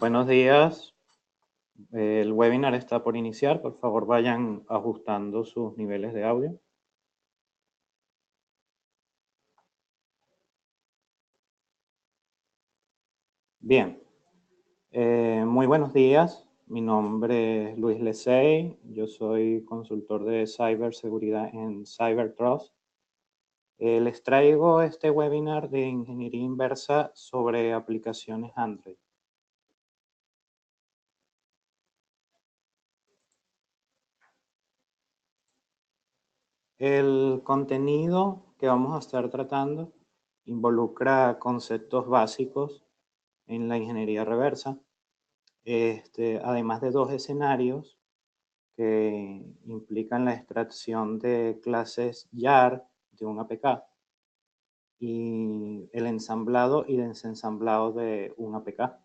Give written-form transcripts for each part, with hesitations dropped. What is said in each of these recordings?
Buenos días, el webinar está por iniciar, por favor vayan ajustando sus niveles de audio. Bien, muy buenos días, mi nombre es Luis Lecey, yo soy consultor de ciberseguridad en CyberTrust. Les traigo este webinar de ingeniería inversa sobre aplicaciones Android. El contenido que vamos a estar tratando involucra conceptos básicos en la ingeniería reversa, además de dos escenarios que implican la extracción de clases YAR de un APK y el ensamblado y desensamblado de un APK.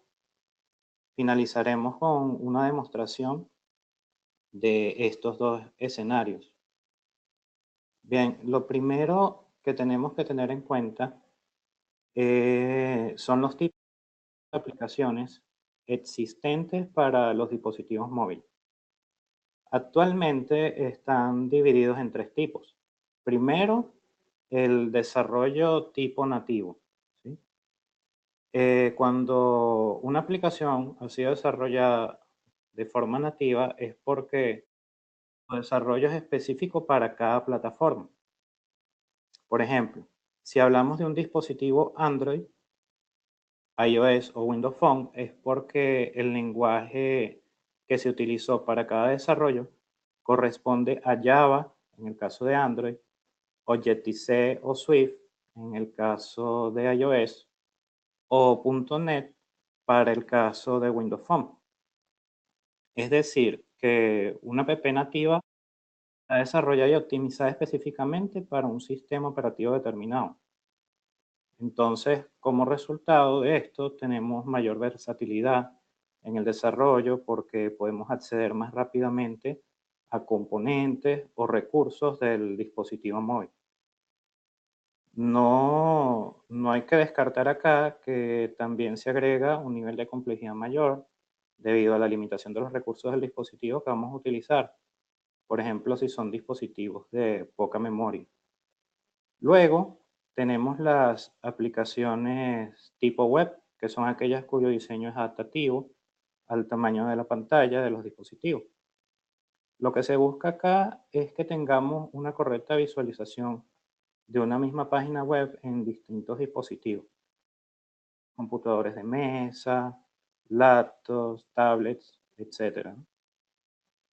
Finalizaremos con una demostración de estos dos escenarios. Bien, lo primero que tenemos que tener en cuenta son los tipos de aplicaciones existentes para los dispositivos móviles. Actualmente están divididos en tres tipos. Primero, el desarrollo tipo nativo, ¿sí? Cuando una aplicación ha sido desarrollada de forma nativa es porque el desarrollo es específico para cada plataforma. Por ejemplo, si hablamos de un dispositivo Android, iOS o Windows Phone, es porque el lenguaje que se utilizó para cada desarrollo corresponde a Java, en el caso de Android, Objective-C o Swift, en el caso de iOS, o .NET para el caso de Windows Phone. Es decir, que una app nativa está desarrollada y optimizada específicamente para un sistema operativo determinado. Entonces, como resultado de esto, tenemos mayor versatilidad en el desarrollo porque podemos acceder más rápidamente a componentes o recursos del dispositivo móvil. No hay que descartar acá que también se agrega un nivel de complejidad mayor debido a la limitación de los recursos del dispositivo que vamos a utilizar. Por ejemplo, si son dispositivos de poca memoria. Luego, tenemos las aplicaciones tipo web, que son aquellas cuyo diseño es adaptativo al tamaño de la pantalla de los dispositivos. Lo que se busca acá es que tengamos una correcta visualización de una misma página web en distintos dispositivos, computadores de mesa, laptops, tablets, etc.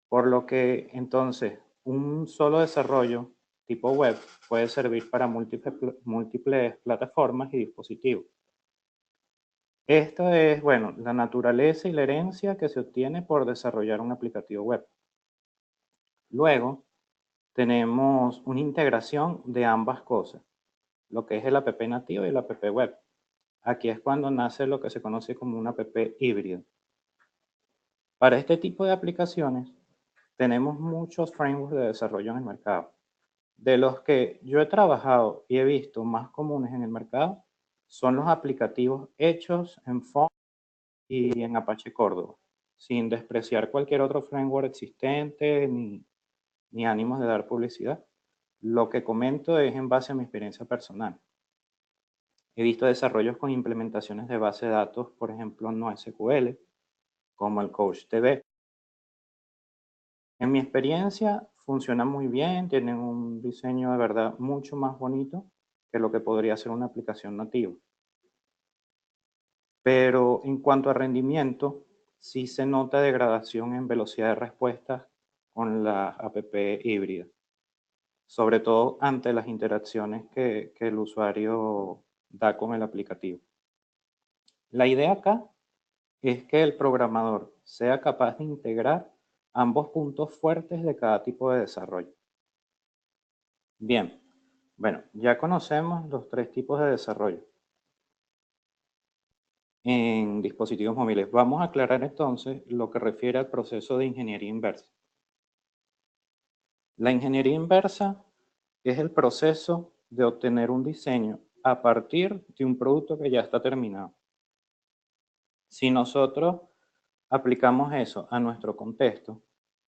Por lo que entonces un solo desarrollo tipo web puede servir para múltiples plataformas y dispositivos. Esto es, bueno, la naturaleza y la herencia que se obtiene por desarrollar un aplicativo web. Luego, tenemos una integración de ambas cosas, lo que es el app nativo y el app web. Aquí es cuando nace lo que se conoce como un app híbrido. Para este tipo de aplicaciones, tenemos muchos frameworks de desarrollo en el mercado. De los que yo he trabajado y he visto más comunes en el mercado, son los aplicativos hechos en Font y en Apache Córdoba, sin despreciar cualquier otro framework existente ni ánimos de dar publicidad. Lo que comento es en base a mi experiencia personal. He visto desarrollos con implementaciones de base de datos, por ejemplo, no SQL, como el CouchDB. En mi experiencia, funciona muy bien, tienen un diseño de verdad mucho más bonito que lo que podría ser una aplicación nativa. Pero en cuanto a rendimiento, sí se nota degradación en velocidad de respuesta con la app híbrida, sobre todo ante las interacciones que el usuario da con el aplicativo. La idea acá es que el programador sea capaz de integrar ambos puntos fuertes de cada tipo de desarrollo. Bien, bueno, ya conocemos los tres tipos de desarrollo en dispositivos móviles. Vamos a aclarar entonces lo que refiere al proceso de ingeniería inversa. La ingeniería inversa es el proceso de obtener un diseño a partir de un producto que ya está terminado. Si nosotros aplicamos eso a nuestro contexto,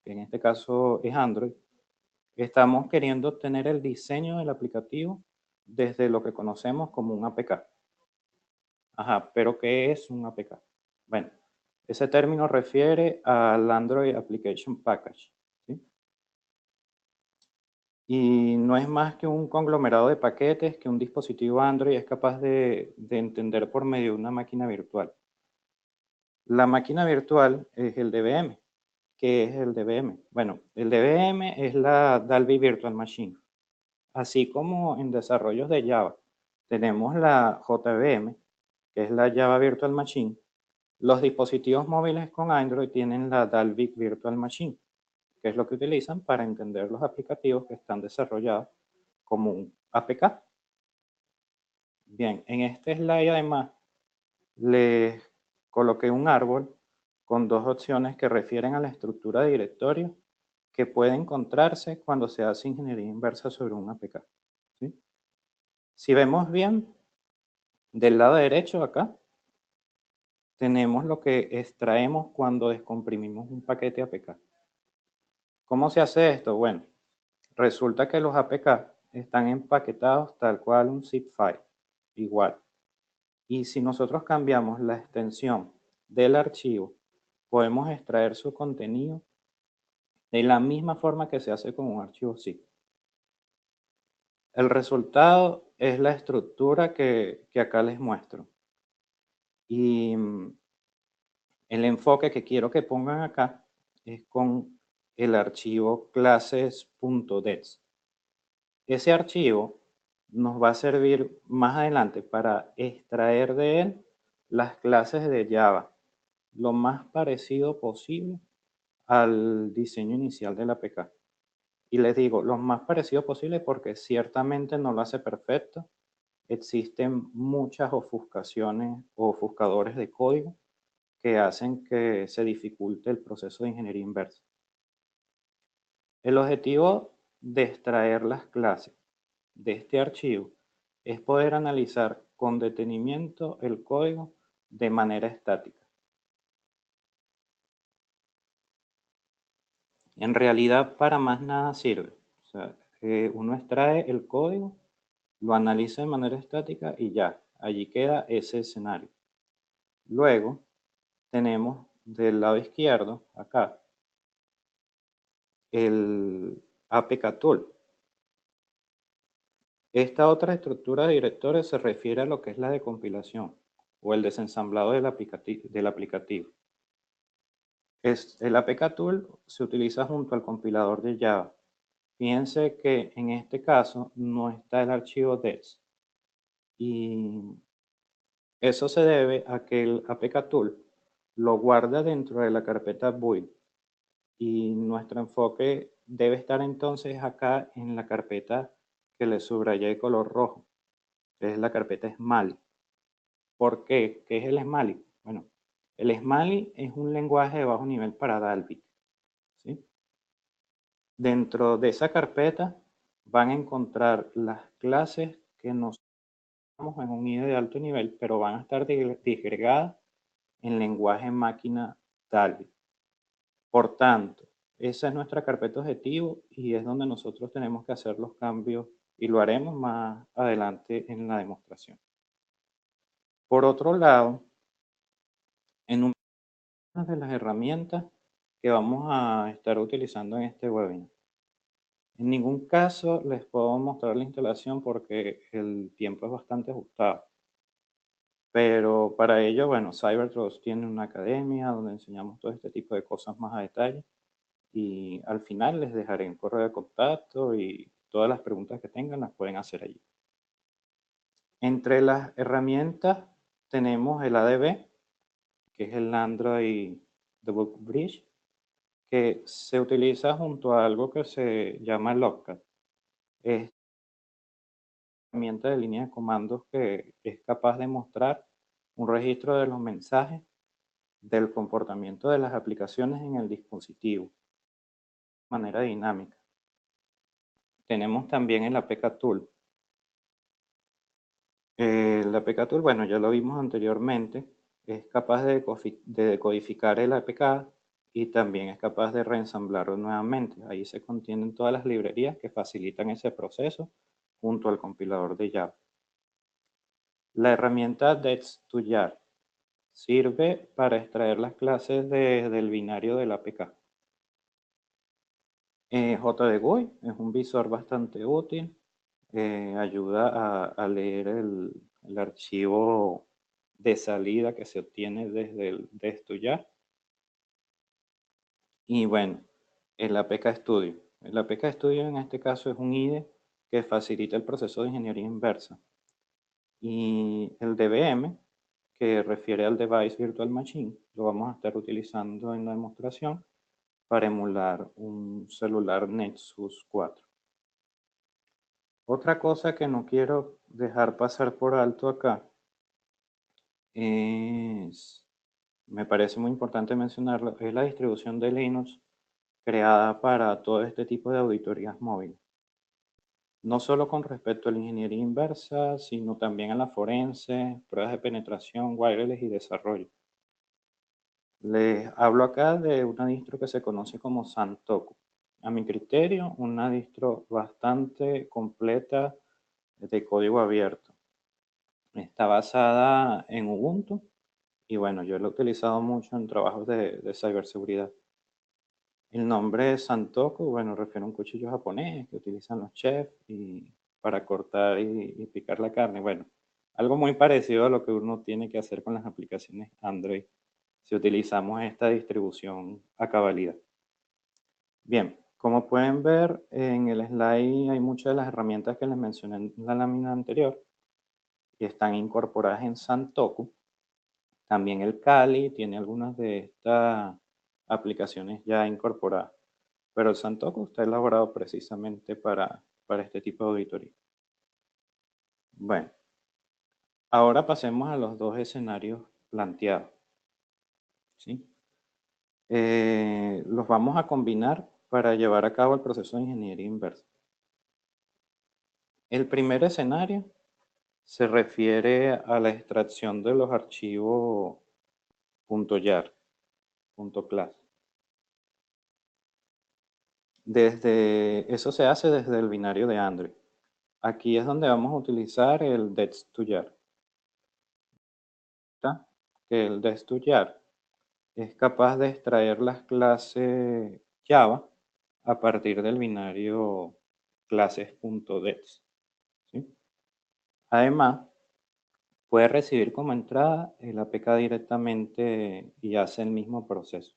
que en este caso es Android, estamos queriendo obtener el diseño del aplicativo desde lo que conocemos como un APK. Ajá, pero ¿qué es un APK? Bueno, ese término refiere al Android Application Package, ¿sí? Y no es más que un conglomerado de paquetes que un dispositivo Android es capaz de entender por medio de una máquina virtual. La máquina virtual es el DVM. ¿Qué es el DVM? Bueno, el DVM es la Dalvik Virtual Machine. Así como en desarrollos de Java tenemos la JVM, que es la Java Virtual Machine, los dispositivos móviles con Android tienen la Dalvik Virtual Machine, que es lo que utilizan para entender los aplicativos que están desarrollados como un APK. Bien, en este slide además les coloqué un árbol con dos opciones que refieren a la estructura de directorio que puede encontrarse cuando se hace ingeniería inversa sobre un APK, ¿sí? Si vemos bien, del lado derecho acá, tenemos lo que extraemos cuando descomprimimos un paquete APK. ¿Cómo se hace esto? Bueno, resulta que los APK están empaquetados tal cual un zip file, igual. Y si nosotros cambiamos la extensión del archivo, podemos extraer su contenido de la misma forma que se hace con un archivo zip. El resultado es la estructura que acá les muestro. Y el enfoque que quiero que pongan acá es con el archivo classes.dets. Ese archivo nos va a servir más adelante para extraer de él las clases de Java, lo más parecido posible al diseño inicial de la APK. Y les digo, lo más parecido posible porque ciertamente no lo hace perfecto. Existen muchas ofuscaciones o ofuscadores de código que hacen que se dificulte el proceso de ingeniería inversa. El objetivo de extraer las clases de este archivo es poder analizar con detenimiento el código de manera estática. En realidad, para más nada sirve. O sea, uno extrae el código, lo analiza de manera estática y ya, allí queda ese escenario. Luego, tenemos del lado izquierdo, acá, el APK Tool. Esta otra estructura de directorios se refiere a lo que es la decompilación o el desensamblado del aplicativo. El APK Tool se utiliza junto al compilador de Java. Fíjense que en este caso no está el archivo DEX y eso se debe a que el APK Tool lo guarda dentro de la carpeta build y nuestro enfoque debe estar entonces acá en la carpeta que le subrayé de color rojo, que es la carpeta Smalley. ¿Por qué? ¿Qué es el Smalley? Bueno, el Smalley es un lenguaje de bajo nivel para Dalvik, ¿sí? Dentro de esa carpeta van a encontrar las clases que nos en un IDE de alto nivel, pero van a estar disgregadas en lenguaje máquina Dalvik. Por tanto, esa es nuestra carpeta objetivo y es donde nosotros tenemos que hacer los cambios y lo haremos más adelante en la demostración. Por otro lado, en una de las herramientas que vamos a estar utilizando en este webinar. En ningún caso les puedo mostrar la instalación porque el tiempo es bastante ajustado. Pero para ello, bueno, CyberTrust tiene una academia donde enseñamos todo este tipo de cosas más a detalle. Y al final les dejaré un correo de contacto y todas las preguntas que tengan las pueden hacer allí. Entre las herramientas tenemos el ADB, que es el Android Debug Bridge, que se utiliza junto a algo que se llama Logcat. Es una herramienta de línea de comandos que es capaz de mostrar un registro de los mensajes del comportamiento de las aplicaciones en el dispositivo de manera dinámica. Tenemos también el APK Tool. El APK Tool, bueno, ya lo vimos anteriormente, es capaz de decodificar el APK y también es capaz de reensamblarlo nuevamente. Ahí se contienen todas las librerías que facilitan ese proceso junto al compilador de Java. La herramienta dets2jar sirve para extraer las clases del binario del APK. JDGUI es un visor bastante útil, ayuda a leer el archivo de salida que se obtiene desde el dets2jar. Y bueno, el APK Studio. El APK Studio en este caso es un IDE que facilita el proceso de ingeniería inversa. Y el DVM, que refiere al Device Virtual Machine, lo vamos a estar utilizando en la demostración para emular un celular Nexus 4. Otra cosa que no quiero dejar pasar por alto acá me parece muy importante mencionarlo, es la distribución de Linux creada para todo este tipo de auditorías móviles. No solo con respecto a la ingeniería inversa, sino también a la forense, pruebas de penetración, wireless y desarrollo. Les hablo acá de una distro que se conoce como Santoku. A mi criterio, una distro bastante completa de código abierto. Está basada en Ubuntu y bueno, yo lo he utilizado mucho en trabajos de ciberseguridad. El nombre Santoku, bueno, refiere a un cuchillo japonés que utilizan los chefs para cortar y picar la carne. Bueno, algo muy parecido a lo que uno tiene que hacer con las aplicaciones Android si utilizamos esta distribución a cabalidad. Bien, como pueden ver en el slide hay muchas de las herramientas que les mencioné en la lámina anterior y están incorporadas en Santoku. También el Kali tiene algunas de estas aplicaciones ya incorporadas, pero el Santoku está elaborado precisamente para este tipo de auditoría. Bueno, ahora pasemos a los dos escenarios planteados. ¿Sí? Los vamos a combinar para llevar a cabo el proceso de ingeniería inversa. El primer escenario se refiere a la extracción de los archivos .jar, .class. Eso se hace desde el binario de Android. Aquí es donde vamos a utilizar el dets2jar. Que el dets2jar es capaz de extraer las clases Java a partir del binario clases.dets. ¿Sí? Además, puede recibir como entrada el APK directamente y hace el mismo proceso.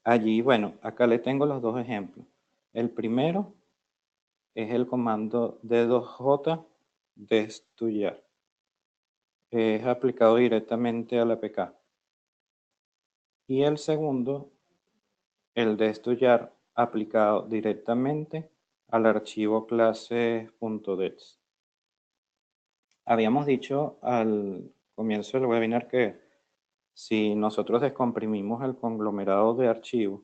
Allí, bueno, acá le tengo los dos ejemplos. El primero es el comando d2j dets2jar. Es aplicado directamente al APK. Y el segundo, el dets2jar aplicado directamente al archivo clases.dets. Habíamos dicho al comienzo del webinar que si nosotros descomprimimos el conglomerado de archivos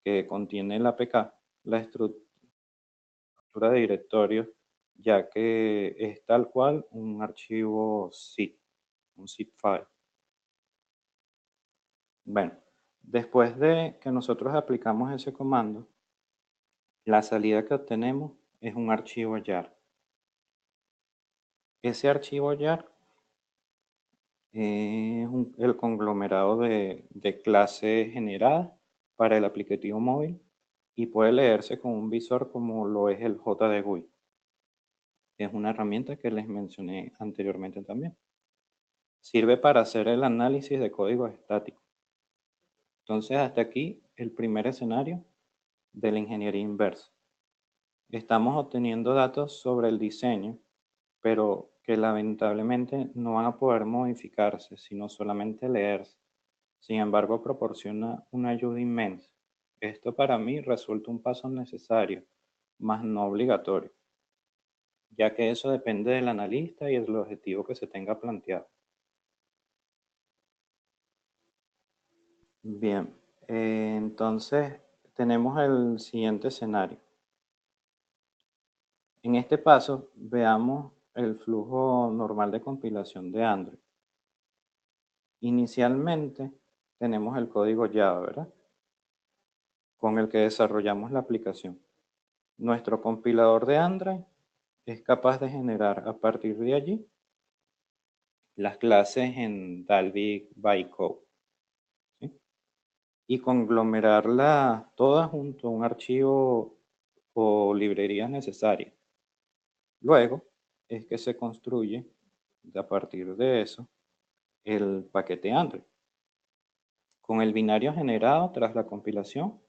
que contiene el APK, la estructura de directorios, ya que es tal cual un archivo zip, un zip file. Bueno, después de que nosotros aplicamos ese comando, la salida que obtenemos es un archivo jar. Ese archivo jar es el conglomerado de clases generadas para el aplicativo móvil y puede leerse con un visor como lo es el JDGUI. Es una herramienta que les mencioné anteriormente también. Sirve para hacer el análisis de código estático. Entonces, hasta aquí el primer escenario de la ingeniería inversa. Estamos obteniendo datos sobre el diseño, pero que lamentablemente no van a poder modificarse, sino solamente leerse. Sin embargo, proporciona una ayuda inmensa. Esto para mí resulta un paso necesario, más no obligatorio, ya que eso depende del analista y del objetivo que se tenga planteado. Bien, entonces tenemos el siguiente escenario. En este paso, veamos el flujo normal de compilación de Android. Inicialmente tenemos el código Java, ¿verdad? Con el que desarrollamos la aplicación. Nuestro compilador de Android es capaz de generar a partir de allí las clases en Dalvik Bytecode, ¿sí? Y conglomerarlas todas junto a un archivo o librerías necesarias. Luego es que se construye a partir de eso el paquete Android con el binario generado tras la compilación,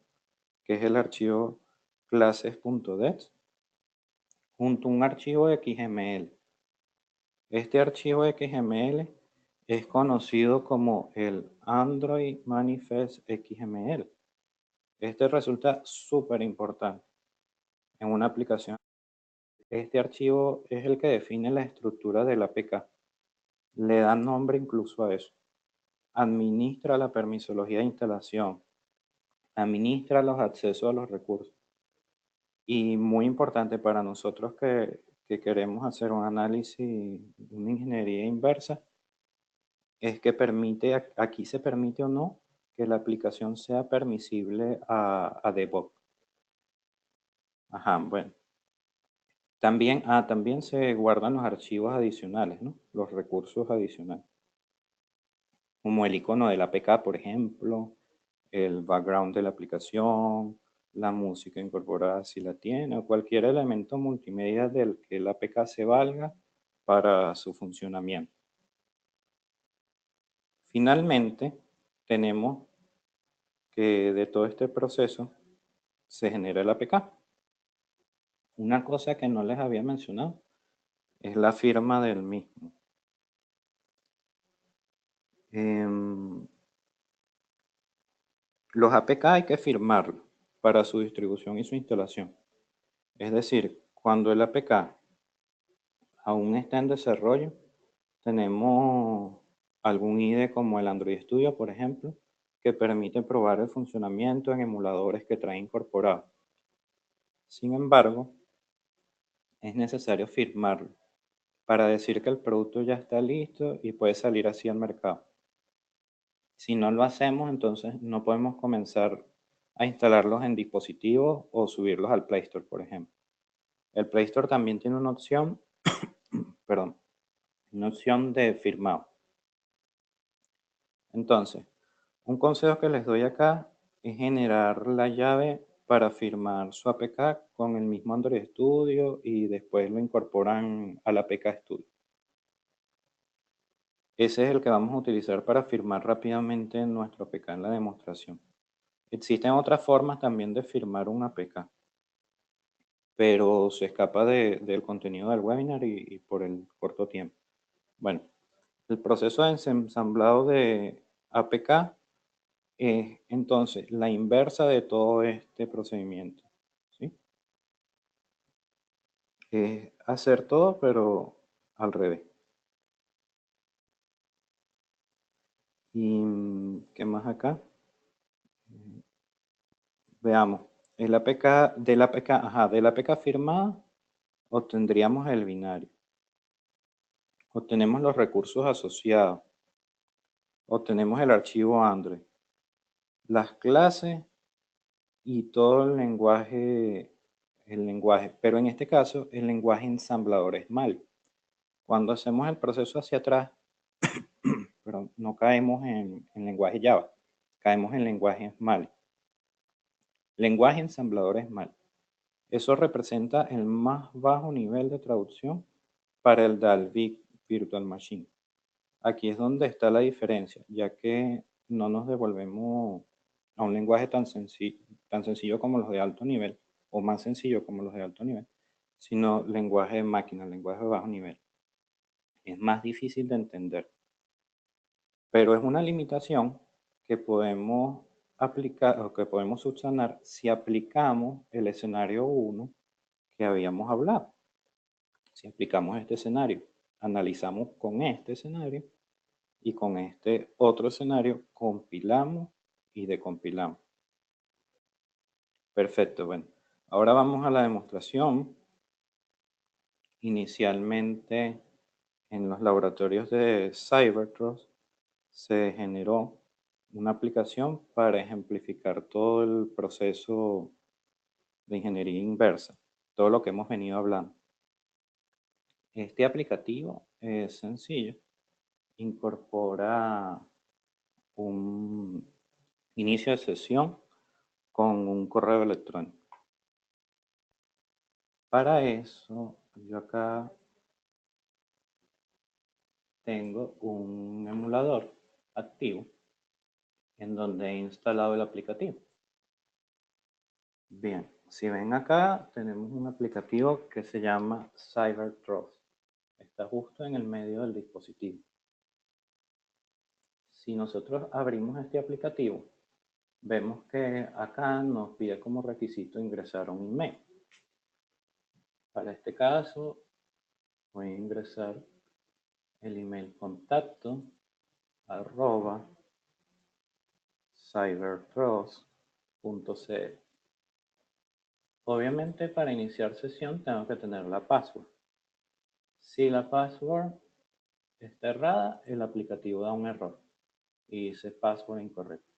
que es el archivo classes.dex, junto a un archivo XML. Este archivo XML es conocido como el Android Manifest XML. Este resulta súper importante en una aplicación. Este archivo es el que define la estructura del APK. Le da nombre incluso a eso. Administra la permisología de instalación. Administra los accesos a los recursos. Y muy importante para nosotros que queremos hacer un análisis, una ingeniería inversa, es que permite, aquí se permite o no que la aplicación sea permisible a debug. Ajá, bueno. También se guardan los archivos adicionales, ¿no? Los recursos adicionales. Como el icono del APK, por ejemplo, el background de la aplicación, la música incorporada si la tiene, o cualquier elemento multimedia del que el APK se valga para su funcionamiento. Finalmente, tenemos que de todo este proceso se genera el APK. Una cosa que no les había mencionado es la firma del mismo. Los APK hay que firmarlos para su distribución y su instalación. Es decir, cuando el APK aún está en desarrollo, tenemos algún IDE como el Android Studio, por ejemplo, que permite probar el funcionamiento en emuladores que trae incorporado. Sin embargo, es necesario firmarlo para decir que el producto ya está listo y puede salir así al mercado. Si no lo hacemos, entonces no podemos comenzar a instalarlos en dispositivos o subirlos al Play Store, por ejemplo. El Play Store también tiene una opción, perdón, una opción de firmado. Entonces, un consejo que les doy acá es generar la llave para firmar su APK con el mismo Android Studio y después lo incorporan al APK Studio. Ese es el que vamos a utilizar para firmar rápidamente nuestro APK en la demostración. Existen otras formas también de firmar un APK, pero se escapa del contenido del webinar y por el corto tiempo. Bueno, el proceso de ensamblado de APK es entonces la inversa de todo este procedimiento, ¿sí? Es hacer todo, pero al revés. ¿Y qué más acá? Veamos. El APK, del APK firmada obtendríamos el binario. Obtenemos los recursos asociados. Obtenemos el archivo Android, las clases y todo el lenguaje, pero en este caso el lenguaje ensamblador es mal. Cuando hacemos el proceso hacia atrás, pero no caemos en lenguaje Java, caemos en lenguaje SMAL. Lenguaje ensamblador SMAL. Eso representa el más bajo nivel de traducción para el Dalvik Virtual Machine. Aquí es donde está la diferencia, ya que no nos devolvemos a un lenguaje tan sencillo como los de alto nivel, o más sencillo como los de alto nivel, sino lenguaje de máquina, lenguaje de bajo nivel. Es más difícil de entender. Pero es una limitación que podemos aplicar o que podemos subsanar si aplicamos el escenario 1 que habíamos hablado. Si aplicamos este escenario, analizamos con este escenario y con este otro escenario compilamos y decompilamos. Perfecto, bueno. Ahora vamos a la demostración. inicialmente en los laboratorios de Cybertrust se generó una aplicación para ejemplificar todo el proceso de ingeniería inversa, todo lo que hemos venido hablando. Este aplicativo es sencillo, incorpora un inicio de sesión con un correo electrónico. Para eso, yo acá tengo un emulador activo en donde he instalado el aplicativo. Bien, si ven acá, tenemos un aplicativo que se llama CyberTrust. Está justo en el medio del dispositivo. Si nosotros abrimos este aplicativo, vemos que acá nos pide como requisito ingresar un email. Para este caso, voy a ingresar el email contacto @cybertrust.cl. Obviamente, para iniciar sesión tengo que tener la password. Si la password está errada, el aplicativo da un error y dice password incorrecto.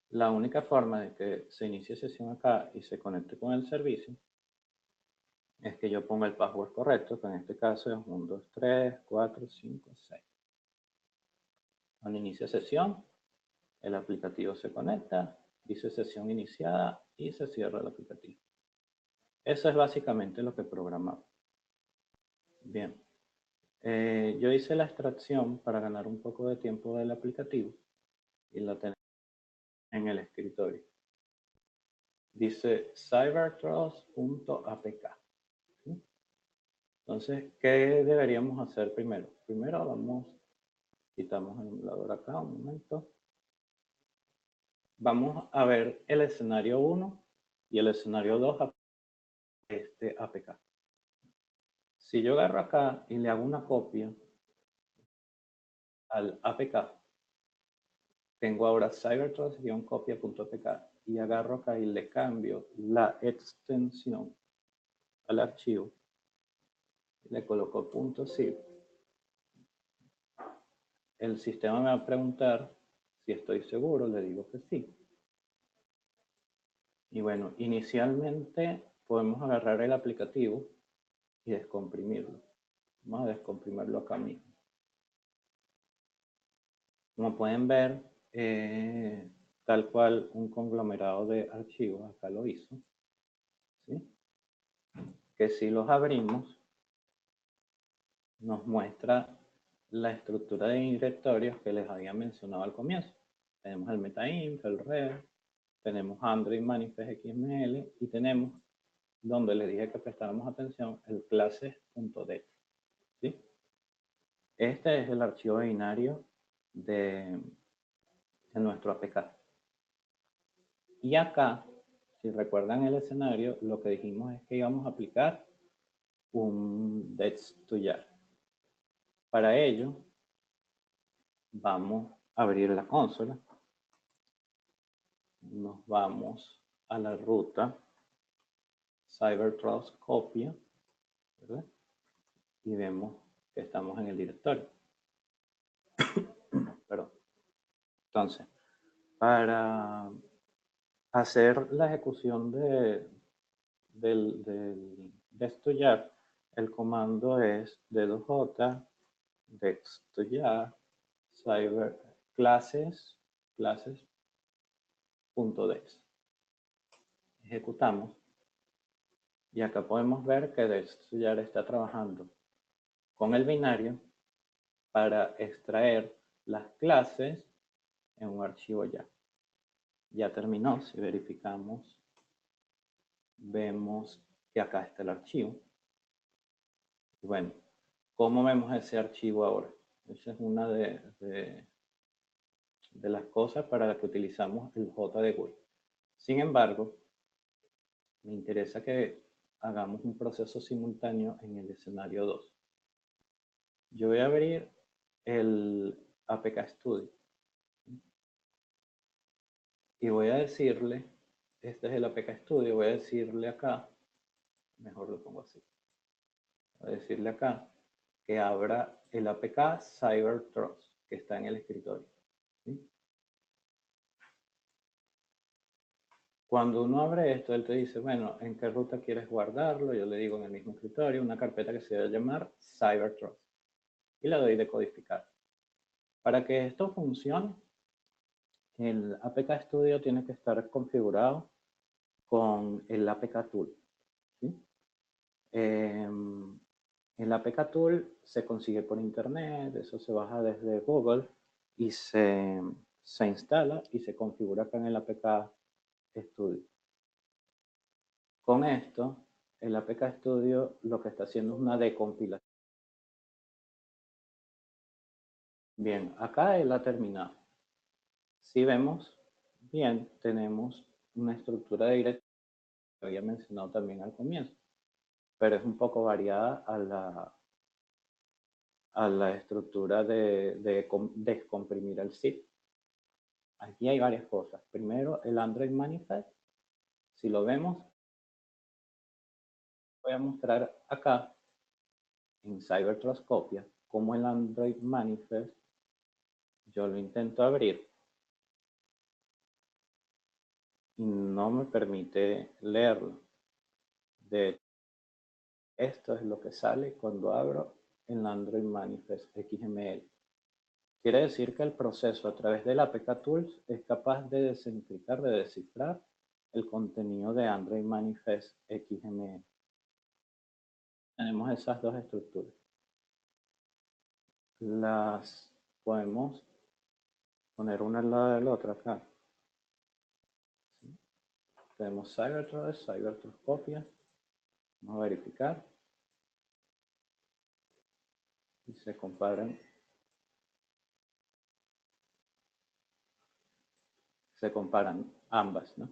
La única forma de que se inicie sesión acá y se conecte con el servicio es que yo ponga el password correcto, que en este caso es 1, 2, 3, 4, 5, 6. Cuando inicia sesión, el aplicativo se conecta, dice sesión iniciada y se cierra el aplicativo. Eso es básicamente lo que programamos. Bien, yo hice la extracción para ganar un poco de tiempo del aplicativo y la tenemos en el escritorio. Dice cybertrust.apk. ¿Sí? Entonces, ¿qué deberíamos hacer primero? Primero quitamos el emulador acá un momento. Vamos a ver el escenario 1 y el escenario 2 a este APK. Si yo agarro acá y le hago una copia al APK, tengo ahora cybertrust-copia.apk y agarro acá y le cambio la extensión al archivo, le coloco .zip. El sistema me va a preguntar si estoy seguro, le digo que sí. Y bueno, inicialmente podemos agarrar el aplicativo y descomprimirlo. Vamos a descomprimirlo acá mismo. Como pueden ver, tal cual un conglomerado de archivos, acá lo hizo. ¿Sí? Que si los abrimos, nos muestra la estructura de directorios que les había mencionado al comienzo. Tenemos el metainf, el red, tenemos Android Manifest XML y tenemos, donde les dije que prestáramos atención, el classes.det. ¿Sí? Este es el archivo binario de nuestro APK. Y acá, si recuerdan el escenario, lo que dijimos es que íbamos a aplicar un dets2jar. Para ello, vamos a abrir la consola. Nos vamos a la ruta cybertrust copia, ¿verdad? Y vemos que estamos en el directorio. Perdón. Entonces, para hacer la ejecución del dets2jar, el comando es d2j dets2jar cyber classes.dets. Ejecutamos y acá podemos ver que dets2jar está trabajando con el binario para extraer las clases en un archivo ya. Ya terminó. Si verificamos, vemos que acá está el archivo. Y bueno, ¿cómo vemos ese archivo ahora? Esa es una de las cosas para las que utilizamos el JDWI. Sin embargo, me interesa que hagamos un proceso simultáneo en el escenario 2. Yo voy a abrir el APK Studio y voy a decirle, este es el APK Studio, voy a decirle acá, mejor lo pongo así, Voy a decirle acá que abra el APK CyberTrust, que está en el escritorio. ¿Sí? Cuando uno abre esto, él te dice, bueno, ¿en qué ruta quieres guardarlo? Yo le digo en el mismo escritorio, una carpeta que se debe llamar CyberTrust. Y le doy decodificar. Para que esto funcione, el APK Studio tiene que estar configurado con el APK Tool. ¿Sí? El APK Tool se consigue por internet, eso se baja desde Google y se instala y se configura acá en el APK Studio. Con esto, el APK Studio lo que está haciendo es una decompilación. Bien, acá él ha terminado. Si vemos bien, tenemos una estructura de directorio que había mencionado también al comienzo, pero es un poco variada a la estructura de descomprimir el zip. Aquí hay varias cosas. Primero, el Android Manifest. Si lo vemos, voy a mostrar acá en CyberTrust Copia cómo el Android Manifest, yo lo intento abrir y no me permite leerlo. De esto es lo que sale cuando abro el Android Manifest XML. Quiere decir que el proceso a través del APK Tools es capaz de desencriptar, de descifrar el contenido de Android Manifest XML. Tenemos esas dos estructuras. Las podemos poner una al lado de la otra acá. ¿Sí? Tenemos CyberTrust, CyberTrust Copia. Vamos a verificar. Y se comparan. Se comparan ambas, ¿no?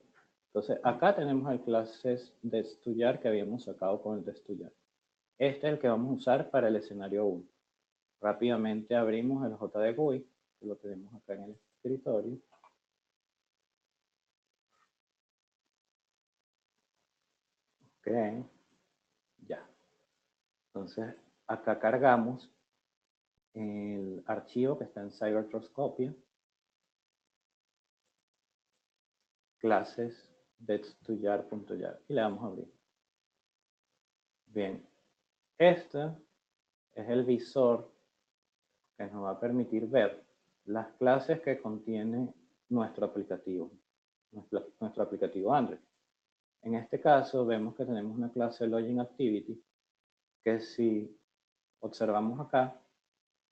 Entonces, acá tenemos el clases de estudiar que habíamos sacado con el de estudiar. Este es el que vamos a usar para el escenario 1. Rápidamente abrimos el JDGUI, que lo tenemos acá en el escritorio. Ok, ya. Entonces, acá cargamos el archivo que está en CyberTrust Copia, clases de.yar.yar, y le damos a abrir. Bien, este es el visor que nos va a permitir ver las clases que contiene nuestro aplicativo, nuestro aplicativo Android. En este caso vemos que tenemos una clase Login Activity que si observamos acá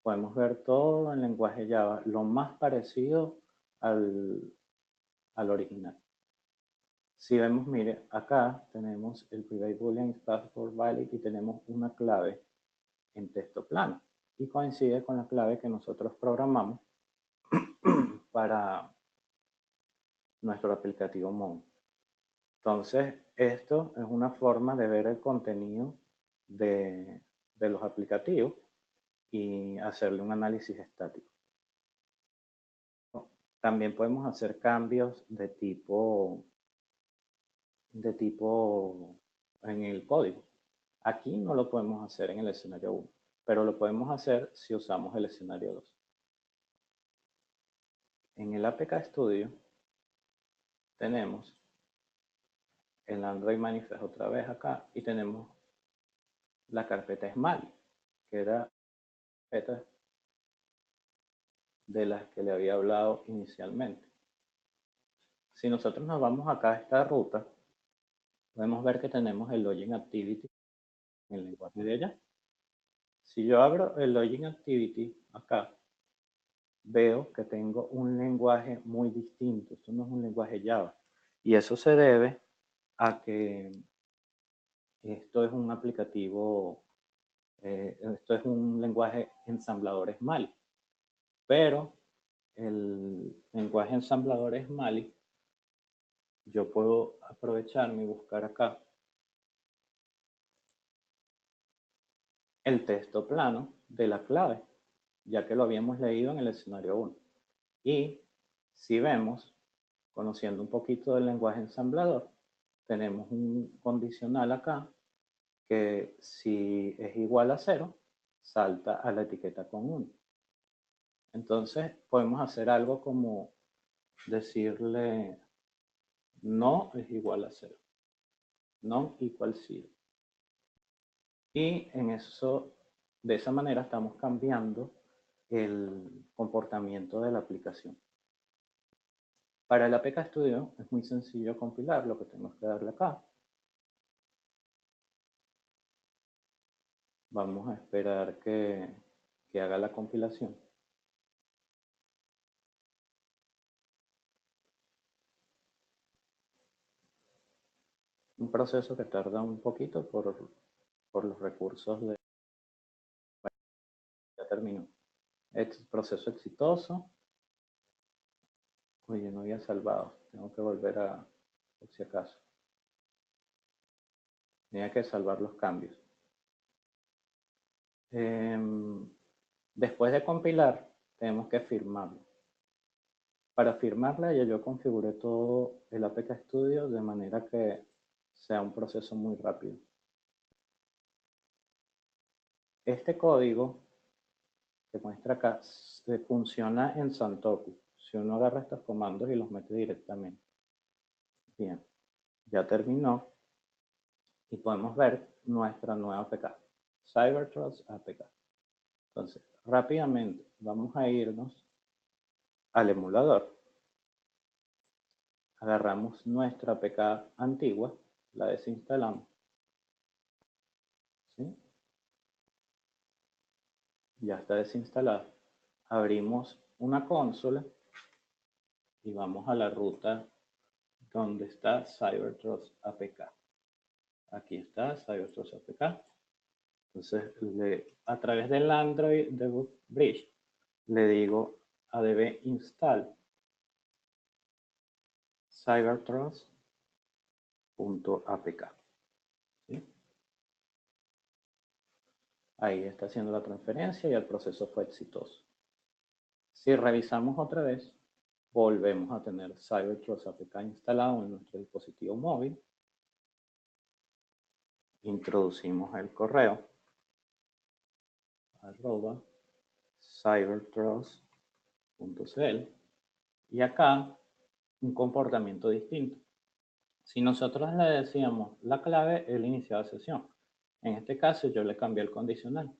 podemos ver todo en lenguaje Java, lo más parecido al original. Si vemos, mire, acá tenemos el private boolean passport valid y tenemos una clave en texto plano y coincide con la clave que nosotros programamos para nuestro aplicativo Mon. Entonces, esto es una forma de ver el contenido de los aplicativos y hacerle un análisis estático. También podemos hacer cambios de tipo en el código. Aquí no lo podemos hacer en el escenario 1, pero lo podemos hacer si usamos el escenario 2. En el APK Studio tenemos el Android Manifest otra vez acá y tenemos la carpeta Smalley, que era la carpeta de las que le había hablado inicialmente. Si nosotros nos vamos acá a esta ruta, podemos ver que tenemos el Login Activity en el lenguaje de allá. Si yo abro el Login Activity acá, veo que tengo un lenguaje muy distinto. Esto no es un lenguaje Java. Y eso se debe a que esto es un aplicativo, esto es un lenguaje ensamblador Smalley. Pero el lenguaje ensamblador Smalley, yo puedo aprovecharme y buscar acá el texto plano de la clave, ya que lo habíamos leído en el escenario 1. Y si vemos, conociendo un poquito del lenguaje ensamblador, tenemos un condicional acá que si es igual a 0, salta a la etiqueta con 1. Entonces podemos hacer algo como decirle no es igual a 0, no equal 0. Y de esa manera estamos cambiando el comportamiento de la aplicación. Para el APK Studio es muy sencillo compilar, lo que tenemos que darle acá. Vamos a esperar que haga la compilación. Un proceso que tarda un poquito por los recursos de... Bueno, ya terminó. Proceso exitoso. Oye, no había salvado. Tengo que volver a... por si acaso. Tenía que salvar los cambios. Después de compilar, tenemos que firmarlo. Para firmarla ya yo configuré todo el APK Studio de manera que sea un proceso muy rápido. Este código que muestra acá funciona en Santoku. Si uno agarra estos comandos y los mete directamente. Bien, ya terminó y podemos ver nuestra nueva APK, CyberTrust APK. Entonces, rápidamente vamos a irnos al emulador. Agarramos nuestra APK antigua, la desinstalamos. ¿Sí? Ya está desinstalada. Abrimos una consola y vamos a la ruta donde está CyberTrust APK. Aquí está CyberTrust APK. Entonces, a través del Android Debug Bridge, le digo adb install cybertrust.apk. ¿Sí? Ahí está haciendo la transferencia y el proceso fue exitoso. Si revisamos otra vez, volvemos a tener CyberTrust APK instalado en nuestro dispositivo móvil. Introducimos el correo @cybertrust.cl y acá un comportamiento distinto. Si nosotros le decíamos la clave, él iniciaba sesión. En este caso yo le cambié el condicional.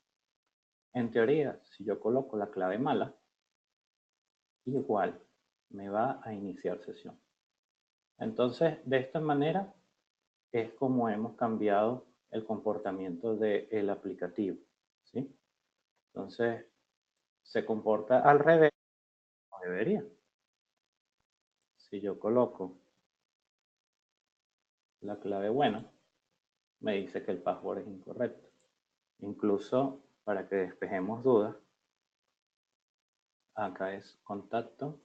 En teoría, si yo coloco la clave mala, igual me va a iniciar sesión. Entonces, de esta manera es como hemos cambiado el comportamiento del aplicativo. ¿Sí? Entonces, se comporta al revés, como debería. Si yo coloco la clave buena, me dice que el password es incorrecto. Incluso, para que despejemos dudas, acá es contacto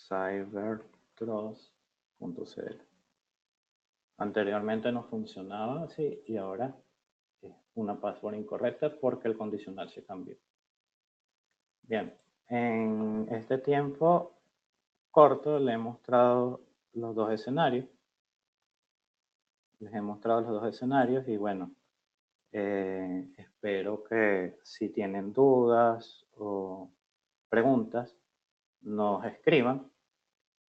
@cybertrust.cl. Anteriormente no funcionaba así y ahora es una password incorrecta porque el condicional se cambió. Bien, en este tiempo corto le he mostrado los dos escenarios. Les he mostrado los dos escenarios y bueno, espero que si tienen dudas o preguntas, nos escriban.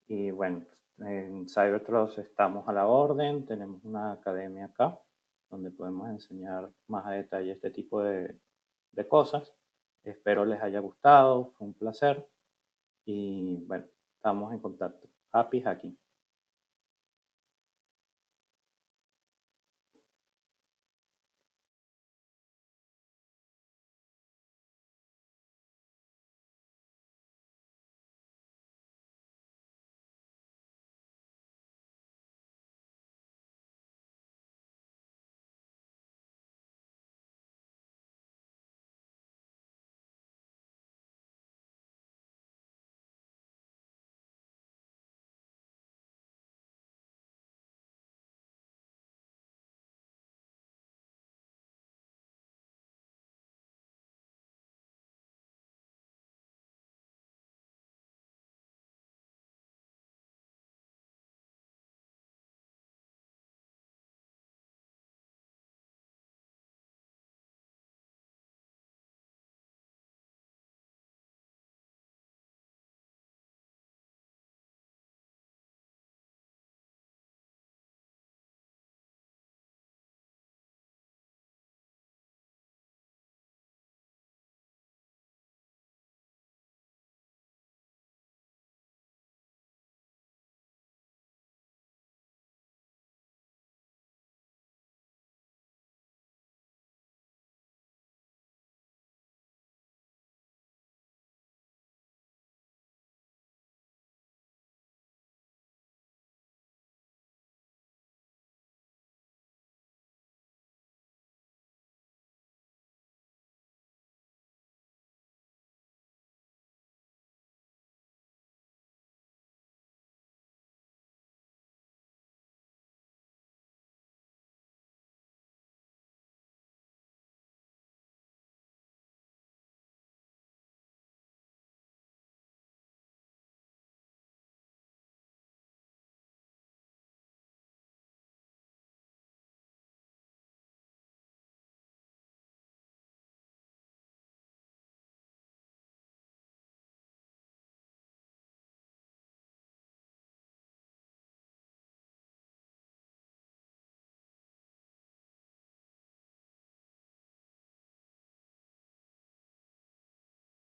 Y bueno, en CyberTrust estamos a la orden, tenemos una academia acá, donde podemos enseñar más a detalle este tipo de cosas. Espero les haya gustado, fue un placer y bueno, estamos en contacto. Happy Hacking.